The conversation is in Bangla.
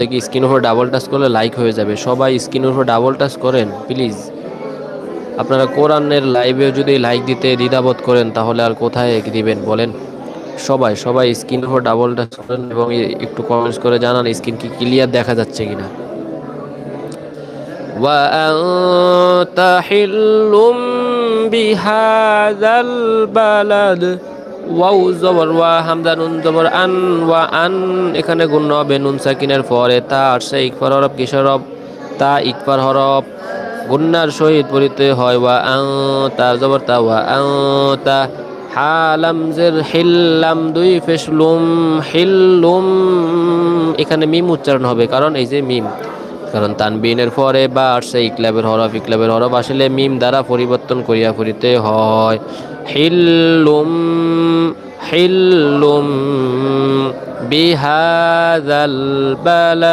দেখি স্ক্রিনের উপর ডাবল টাচ করলে লাইক হয়ে যাবে। সবাই স্ক্রিনের উপর ডাবল টাচ করেন প্লিজ। আপনারা কোরআনের লাইভেও যদি লাইক দিতে দ্বিধাবোধ করেন তাহলে আর কোথায় দিবেন বলেন? সবাই সবাই স্ক্রিনের উপর ডাবল টাচ করেন এবং একটু কমেন্টস করে জানান স্ক্রিন কি ক্লিয়ার দেখা যাচ্ছে কিনা। وأنت حل بهذا البلد ওয়াও জবর ওয়া হামজা নুন জবর আন ওয়া আন এখানে গুণ হবে নুন সাকিনের পরে তা আর সে ইকফার হরফ কিসের হরফ তা ইকফার হরফ গুন্নার সহিত পড়িতে হয় ওয়া আন তা জবর তা ওয়া আন তা হালাম জের হিল্লাম দুই ফেসলুম হিল্লুম এখানে মিম উচ্চারণ হবে কারণ এই যে মিম কারণ তানবিনের পরে বা আসছে ইকলাবের হরফ আসলে মিম দ্বারা পরিবর্তন করিয়া পড়িতে হয় হিল্লুম হিল্লুম বিহাযাল বালাদ